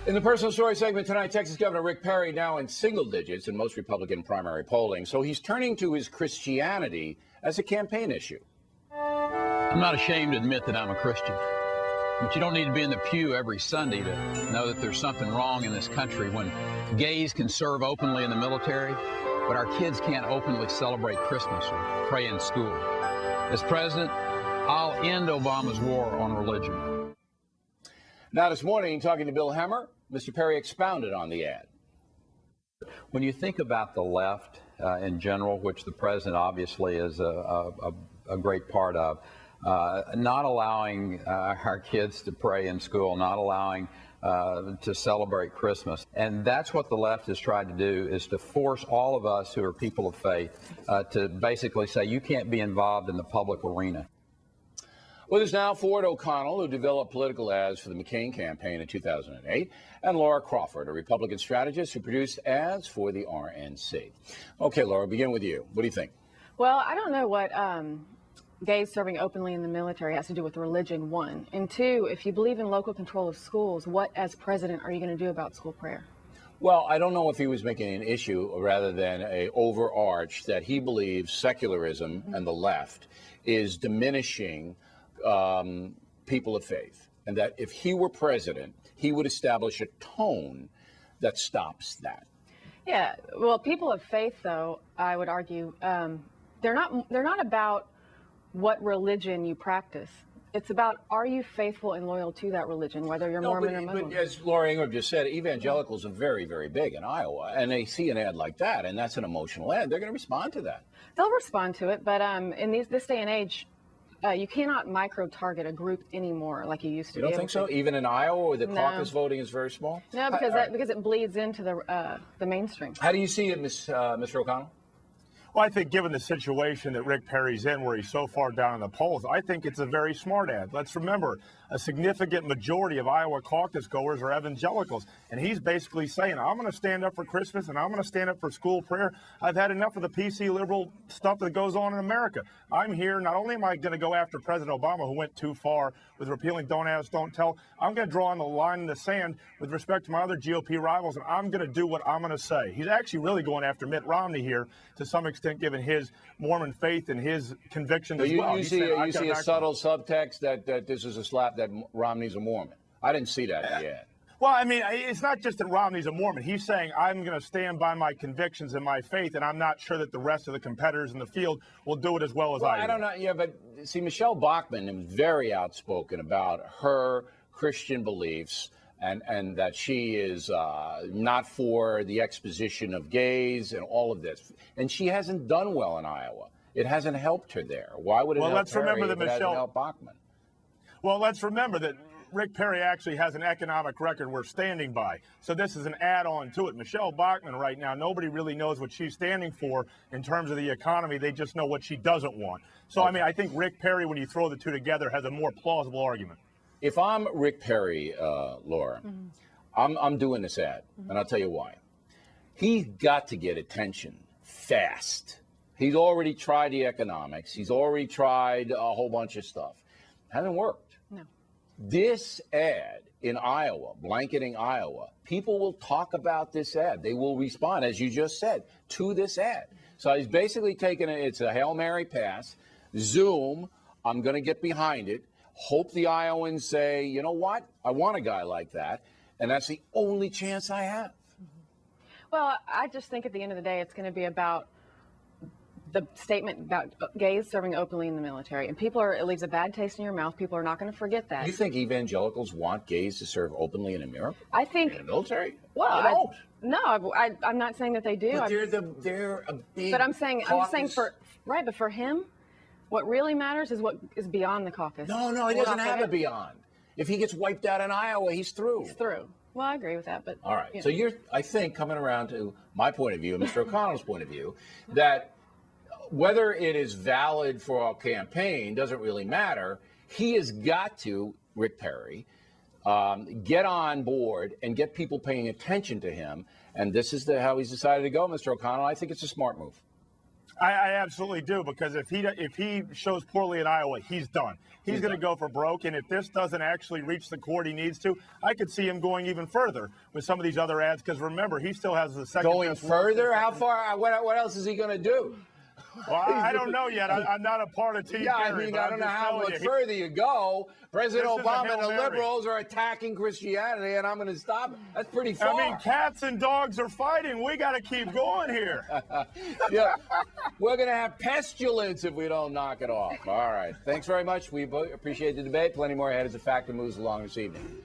In the personal story segment tonight, Texas Governor Rick Perry now in single digits in most Republican primary polling. So he's turning to his Christianity as a campaign issue. I'm not ashamed to admit that I'm a Christian. But you don't need to be in the pew every Sunday to know that there's something wrong in this country when gays can serve openly in the military, but our kids can't openly celebrate Christmas or pray in school. As president, I'll end Obama's war on religion. Now this morning, talking to Bill Hemmer, Mr. Perry expounded on the ad. When you think about the left in general, which the president obviously is a great part of, not allowing our kids to pray in school, not allowing to celebrate Christmas. And that's what the left has tried to do, is to force all of us who are people of faith to basically say you can't be involved in the public arena. With us now, Ford O'Connell, who developed political ads for the McCain campaign in 2008, and Laura Crawford, a Republican strategist who produced ads for the RNC. Okay, Laura, begin with you. What do you think? Well, I don't know what gays serving openly in the military has to do with religion, one. And two, if you believe in local control of schools, what, as president, are you going to do about school prayer? Well, I don't know if he was making an issue rather than a overarch that he believes secularism and the left is diminishing people of faith, and that if he were president, he would establish a tone that stops that. Yeah, well, people of faith, though, I would argue, they're not about what religion you practice. It's about, are you faithful and loyal to that religion, whether you're Mormon or Muslim? But as Laura Ingram just said, evangelicals are very, very big in Iowa, and they see an ad like that, and that's an emotional ad. They're going to respond to that. They'll respond to it, but in this day and age, you cannot micro-target a group anymore like you used to. You don't think so? Even in Iowa, where the caucus voting is very small? No, because it bleeds into the mainstream. How do you see it, Mr. O'Connell? Well, I think given the situation that Rick Perry's in, where he's so far down in the polls, I think it's a very smart ad. Let's remember, a significant majority of Iowa caucus goers are evangelicals. And he's basically saying, I'm going to stand up for Christmas and I'm going to stand up for school prayer. I've had enough of the PC liberal stuff that goes on in America. I'm here. Not only am I going to go after President Obama, who went too far with repealing Don't Ask, Don't Tell, I'm going to draw on the line in the sand with respect to my other GOP rivals, and I'm going to do what I'm going to say. He's actually really going after Mitt Romney here to some extent, given his Mormon faith and his convictions as well. You see a subtle subtext that this is a slap that Romney's a Mormon. I didn't see that in the ad. Well, I mean, it's not just that Romney's a Mormon. He's saying, I'm going to stand by my convictions and my faith, and I'm not sure that the rest of the competitors in the field will do it as well as I do. I don't know. Yeah, but see, Michelle Bachmann is very outspoken about her Christian beliefs and that she is not for the exposition of gays and all of this. And she hasn't done well in Iowa. It hasn't helped her there. Why would it help Perry if it hasn't helped Bachmann? Well, let's remember that Rick Perry actually has an economic record we're standing by. So this is an add-on to it. Michelle Bachmann right now, nobody really knows what she's standing for in terms of the economy. They just know what she doesn't want. So, I mean, I think Rick Perry, when you throw the two together, has a more plausible argument. If I'm Rick Perry, Laura, I'm doing this ad, and I'll tell you why. He's got to get attention fast. He's already tried the economics. He's already tried a whole bunch of stuff. Hasn't worked. No. This ad in Iowa, blanketing Iowa, people will talk about this ad. They will respond, as you just said, to this ad. So he's basically taken it's a Hail Mary pass. Zoom, I'm going to get behind it. Hope the Iowans say, you know what? I want a guy like that. And that's the only chance I have. Well, I just think at the end of the day, it's going to be about the statement about gays serving openly in the military. And it leaves a bad taste in your mouth. People are not going to forget that. You think evangelicals want gays to serve openly in America? I think. In the military? Well, I'm not saying that they do. But they're a big But I'm saying but for him, what really matters is what is beyond the caucus. No, he doesn't have a beyond. If he gets wiped out in Iowa, he's through. He's through. Well, I agree with that, but all right. So you're, I think, coming around to my point of view, Mr. O'Connell's point of view, that whether it is valid for a campaign doesn't really matter. He has got to, Rick Perry, get on board and get people paying attention to him. And this is how he's decided to go, Mr. O'Connell. I think it's a smart move. I absolutely do, because if he shows poorly in Iowa, he's done. He's going to go for broke, and if this doesn't actually reach the chord he needs to, I could see him going even further with some of these other ads, because remember, he still has the second. Going further? How far? What else is he going to do? Well, I don't know yet. I'm not a part of Team Yeah, Kerry, I mean, I don't know how much further you go. President Obama and the liberals are attacking Christianity, and I'm going to stop it. That's pretty far. I mean, cats and dogs are fighting. We got to keep going here. Yeah, we're going to have pestilence if we don't knock it off. All right. Thanks very much. We appreciate the debate. Plenty more ahead as the factor moves along this evening.